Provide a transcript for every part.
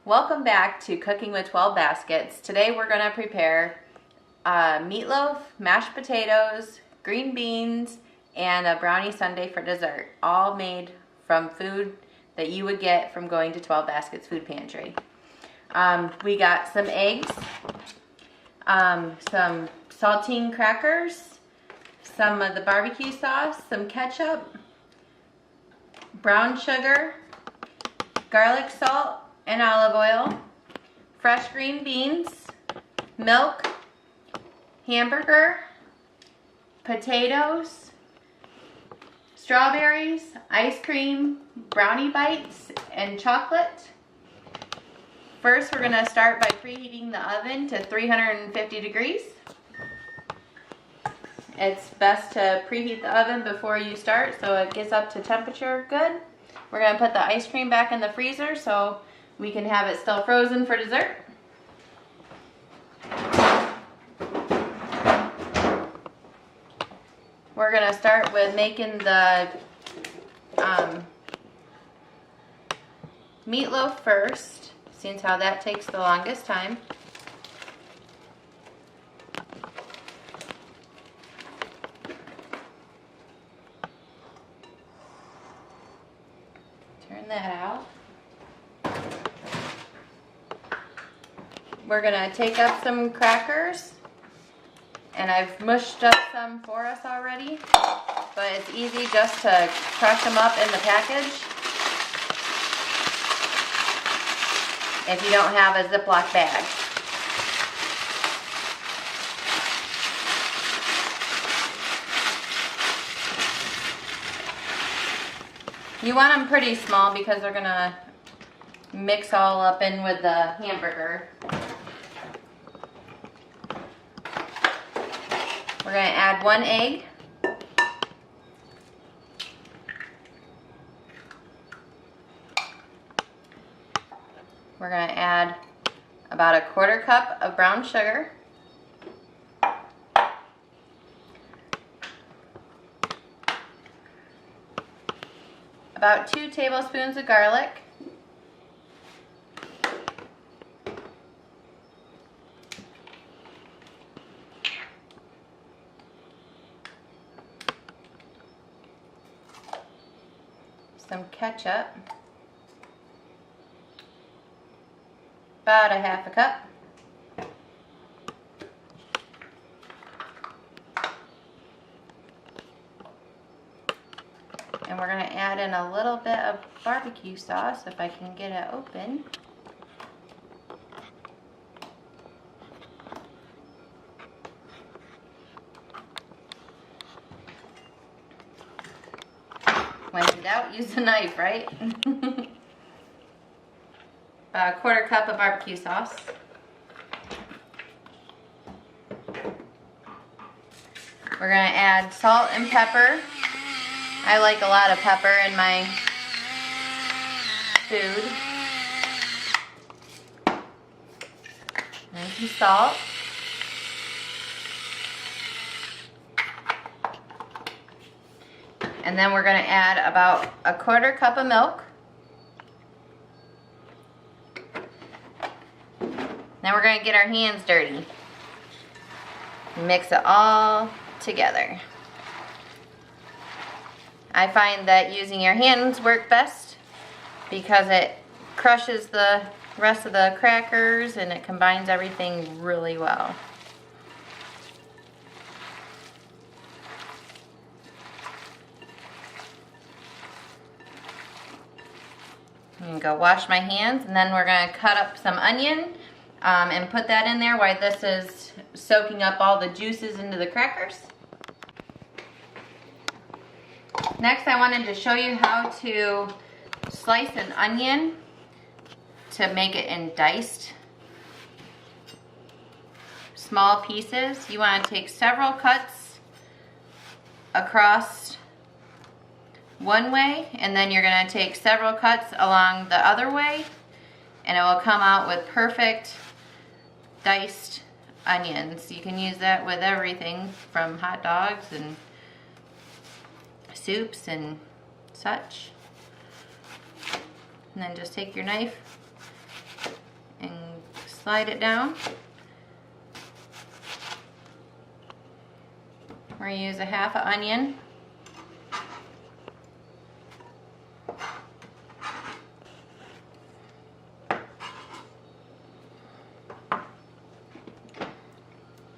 Welcome back to Cooking with 12 Baskets. Today we're going to prepare meatloaf, mashed potatoes, green beans, and a brownie sundae for dessert, all made from food that you would get from going to 12 Baskets Food Pantry. We got some eggs, some saltine crackers, some of the barbecue sauce, some ketchup, brown sugar, garlic salt and olive oil, fresh green beans, milk, hamburger, potatoes, strawberries, ice cream, brownie bites, and chocolate. First, we're going to start by preheating the oven to 350 degrees. It's best to preheat the oven before you start so it gets up to temperature good. We're going to put the ice cream back in the freezer so we can have it still frozen for dessert. We're going to start with making the meatloaf first, since how that takes the longest time. Turn that out. We're going to take up some crackers, and I've mushed up some for us already, but it's easy just to crush them up in the package if you don't have a Ziploc bag. You want them pretty small because they're going to mix all up in with the hamburger. We're going to add 1 egg. We're going to add about 1/4 cup of brown sugar. About 2 tablespoons of garlic. Some ketchup, about 1/2 cup. And we're going to add in a little bit of barbecue sauce if I can get it open. When in doubt, use a knife, right? About 1/4 cup of barbecue sauce. We're going to add salt and pepper. I like a lot of pepper in my food. And some salt. And then we're going to add about 1/4 cup of milk. Then we're going to get our hands dirty. Mix it all together. I find that using your hands work best because it crushes the rest of the crackers and it combines everything really well. I'm going to go wash my hands, and then we're going to cut up some onion and put that in there while this is soaking up all the juices into the crackers. Next, I wanted to show you how to slice an onion to make it in diced small pieces. You want to take several cuts across one way, and then you're going to take several cuts along the other way, and it will come out with perfect diced onions. You can use that with everything from hot dogs and soups and such. And then just take your knife slide it down. We're going to use a half an onion.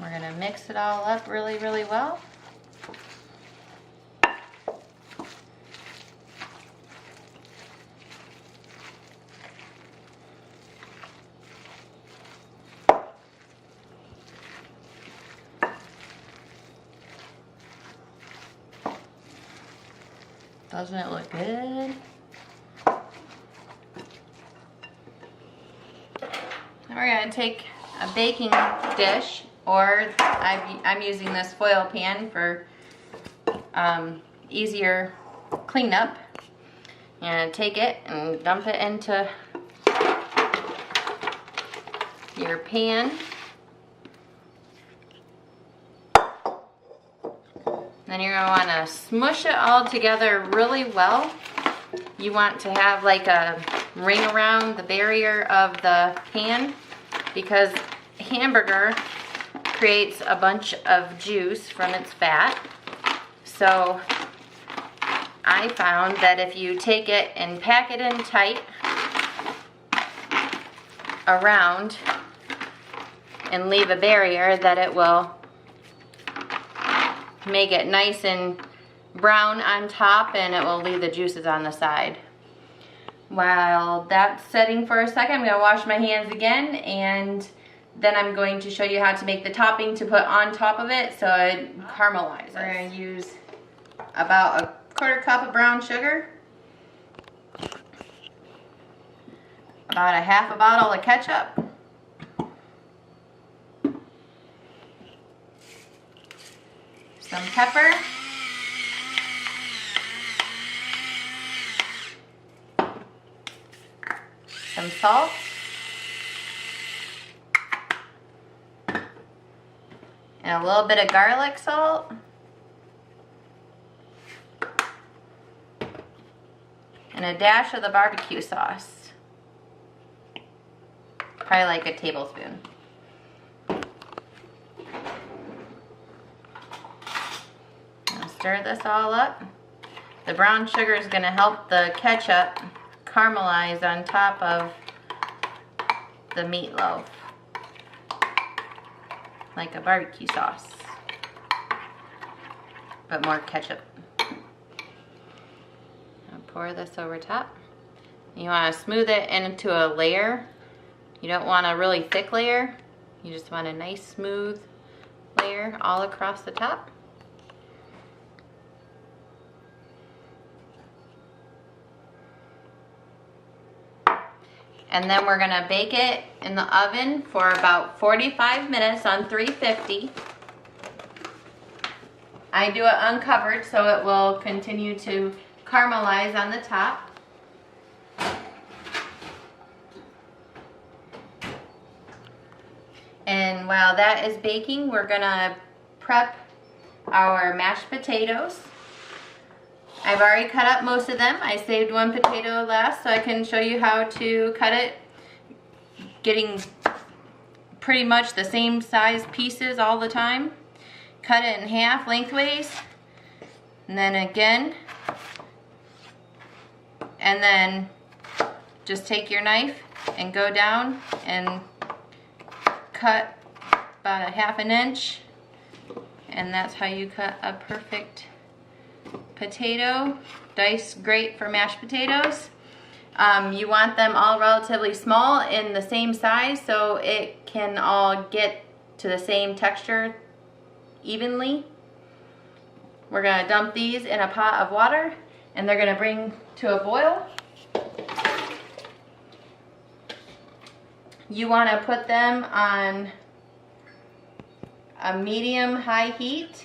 We're going to mix it all up really, really well. Doesn't it look good? Now we're going to take a baking dish, or I'm using this foil pan for easier cleanup. And take it and dump it into your pan. Then you're going to want to smush it all together really well. You want to have like a ring around the barrier of the pan, because hamburger creates a bunch of juice from its fat. So I found that if you take it and pack it in tight around and leave a barrier, that it will make it nice and brown on top, and it will leave the juices on the side. While that's setting for a second, I'm going to wash my hands again, and then I'm going to show you how to make the topping to put on top of it so it caramelizes. We're going to use about a quarter cup of brown sugar, about a half a bottle of ketchup, some pepper, some salt, and a little bit of garlic salt, and a dash of the barbecue sauce, probably like a tablespoon. Stir this all up. The brown sugar is going to help the ketchup caramelize on top of the meatloaf, like a barbecue sauce, but more ketchup. I'll pour this over top. You want to smooth it into a layer. You don't want a really thick layer. You just want a nice smooth layer all across the top. And then we're going to bake it in the oven for about 45 minutes on 350. I do it uncovered so it will continue to caramelize on the top. And while that is baking, we're going to prep our mashed potatoes. I've already cut up most of them. I saved one potato last so I can show you how to cut it, getting pretty much the same size pieces all the time. Cut it in half lengthways, and then again, and then just take your knife and go down and cut about a ½ inch, and that's how you cut a perfect potato. Diced great for mashed potatoes. You want them all relatively small in the same size so it can all get to the same texture evenly. We're going to dump these in a pot of water, and they're going to bring to a boil. You want to put them on a medium-high heat.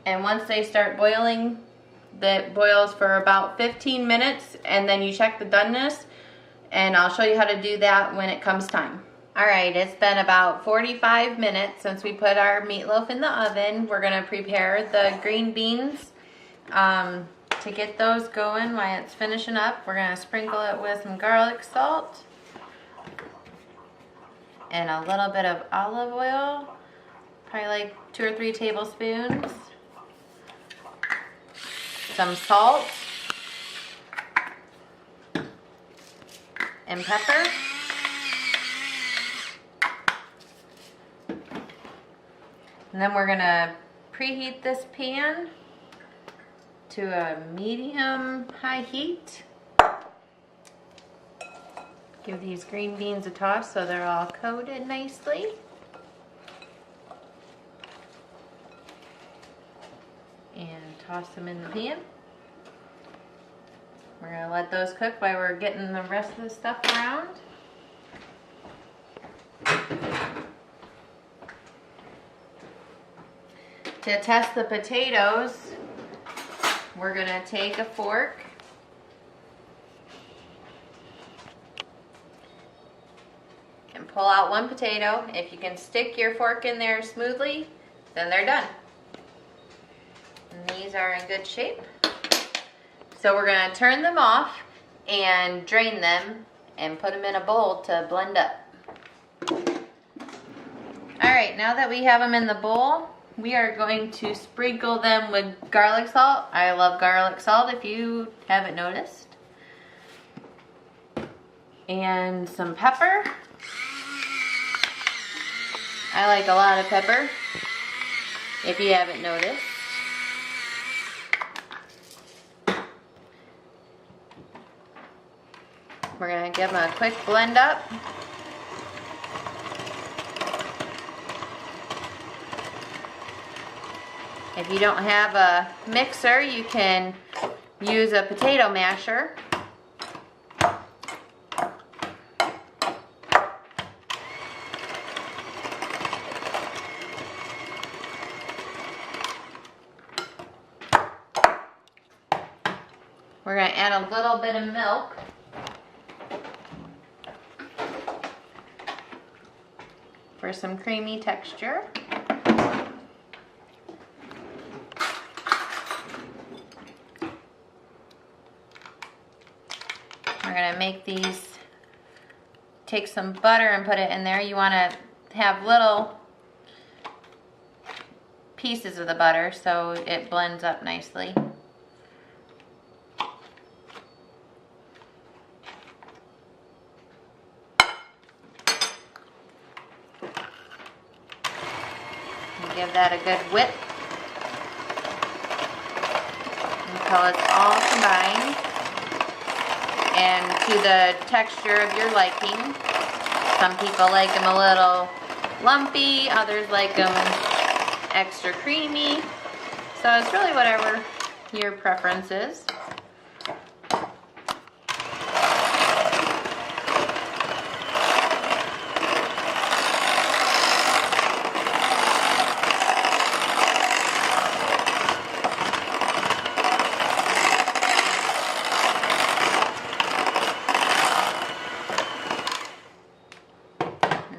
And once they start boiling, that boils for about 15 minutes, and then you check the doneness, and I'll show you how to do that when it comes time. Alright, it's been about 45 minutes since we put our meatloaf in the oven. We're going to prepare the green beans. to get those going while it's finishing up, we're going to sprinkle it with some garlic salt and a little bit of olive oil, probably like 2 or 3 tablespoons, some salt and pepper. And then we're gonna preheat this pan to a medium-high heat. Give these green beans a toss so they're all coated nicely. And toss them in the pan. We're gonna let those cook while we're getting the rest of the stuff around. To test the potatoes, we're gonna take a fork and pull out one potato. If you can stick your fork in there smoothly, then they're done. And these are in good shape. So we're gonna turn them off and drain them and put them in a bowl to blend up. All right, now that we have them in the bowl, we are going to sprinkle them with garlic salt. I love garlic salt if you haven't noticed. And some pepper. I like a lot of pepper, if you haven't noticed. We're gonna give them a quick blend up. If you don't have a mixer, you can use a potato masher. We're going to add a little bit of milk. For some creamy texture. We're going to make these, take some butter and put it in there. You want to have little pieces of the butter so it blends up nicely. Give that a good whip until it's all combined and to the texture of your liking. Some people like them a little lumpy, others like them extra creamy. So it's really whatever your preference is.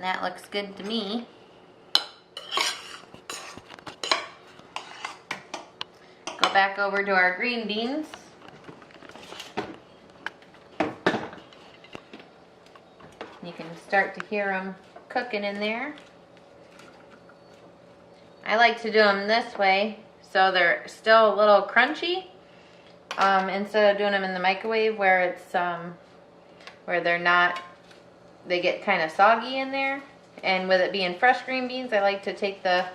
That looks good to me. Go back over to our green beans. You can start to hear them cooking in there. I like to do them this way so they're still a little crunchy instead of doing them in the microwave where it's where they're not. They get kind of soggy in there, and with it being fresh green beans, I like to take the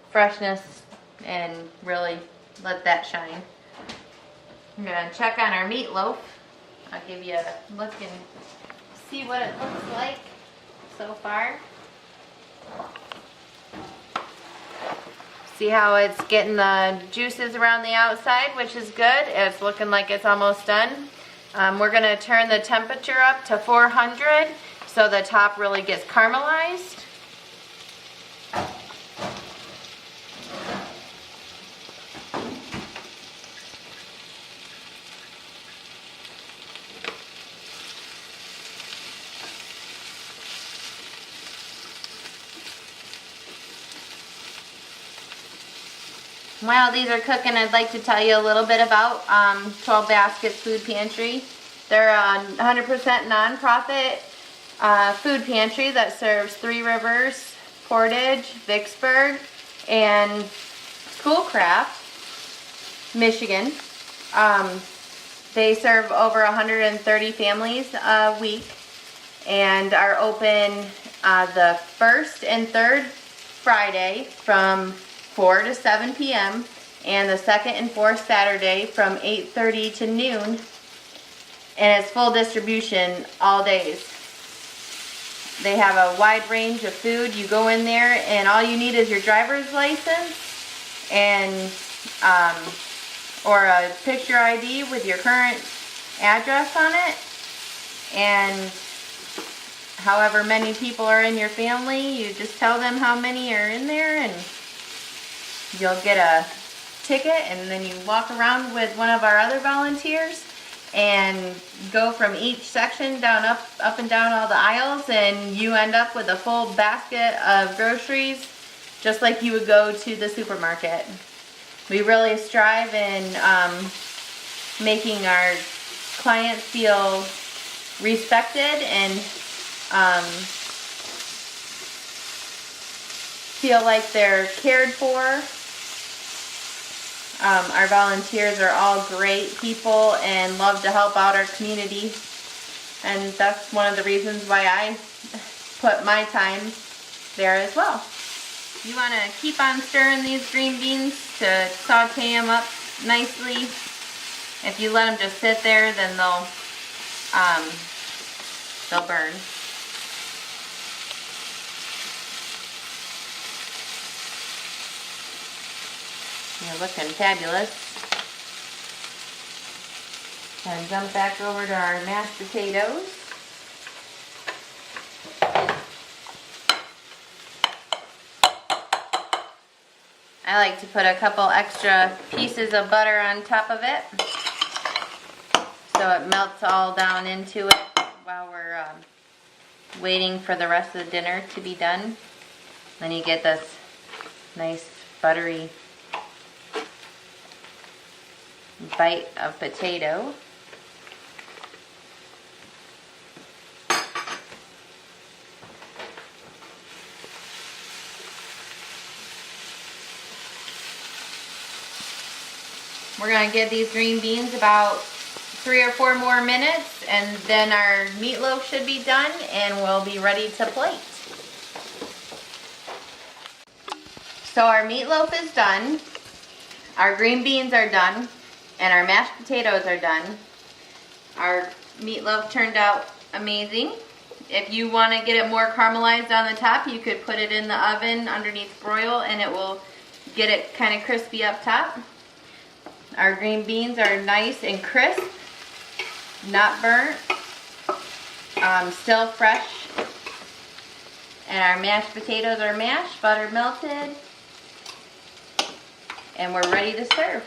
freshness and really let that shine. I'm gonna check on our meatloaf. I'll give you a look and see what it looks like so far. See how it's getting the juices around the outside, which is good. It's looking like it's almost done. We're gonna turn the temperature up to 400. So the top really gets caramelized. While these are cooking, I'd like to tell you a little bit about 12 Baskets Food Pantry. They're a 100% nonprofit food pantry that serves Three Rivers, Portage, Vicksburg, and Schoolcraft, Michigan. They serve over 130 families a week and are open the first and third Friday from 4 to 7 p.m. and the second and fourth Saturday from 8:30 to noon, and it's full distribution all days. They have a wide range of food. You go in there and all you need is your driver's license and or a picture ID with your current address on it, and however many people are in your family, you just tell them how many are in there and you'll get a ticket, and then you walk around with one of our other volunteers and go from each section down up and down all the aisles, and you end up with a full basket of groceries just like you would go to the supermarket. We really strive in making our clients feel respected and feel like they're cared for. Our volunteers are all great people and love to help out our community, and that's one of the reasons why I put my time there as well. You want to keep on stirring these green beans to saute them up nicely. If you let them just sit there, then they'll burn. They're looking fabulous. And jump back over to our mashed potatoes. I like to put a couple extra pieces of butter on top of it so it melts all down into it while we're waiting for the rest of the dinner to be done. Then you get this nice buttery bite of potato. We're going to give these green beans about 3 or 4 more minutes, and then our meatloaf should be done and we'll be ready to plate. So our meatloaf is done, our green beans are done, and our mashed potatoes are done. Our meatloaf turned out amazing. If you want to get it more caramelized on the top, you could put it in the oven underneath broil and it will get it kind of crispy up top. Our green beans are nice and crisp, not burnt, still fresh. And our mashed potatoes are mashed, butter melted, and we're ready to serve.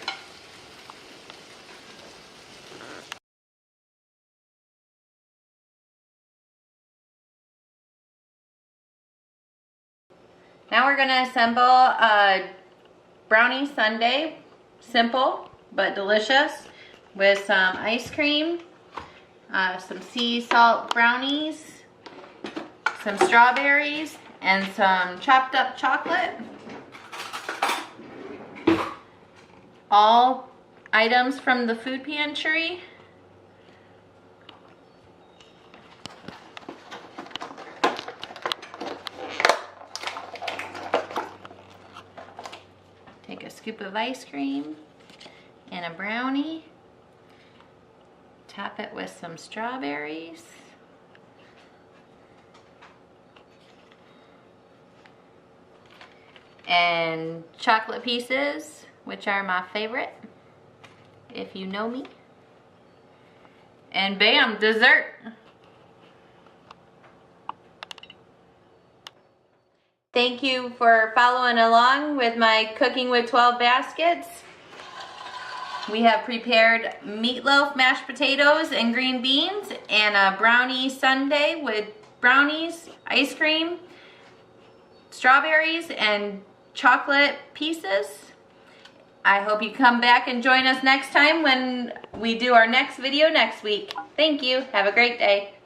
Now we're going to assemble a brownie sundae, simple but delicious, with some ice cream, some sea salt brownies, some strawberries, and some chopped up chocolate. All items from the food pantry. Take a scoop of ice cream and a brownie. Top it with some strawberries. And chocolate pieces, which are my favorite, if you know me. And bam, dessert. Thank you for following along with my Cooking with 12 Baskets. We have prepared meatloaf, mashed potatoes, and green beans, and a brownie sundae with brownies, ice cream, strawberries, and chocolate pieces. I hope you come back and join us next time when we do our next video next week. Thank you. Have a great day.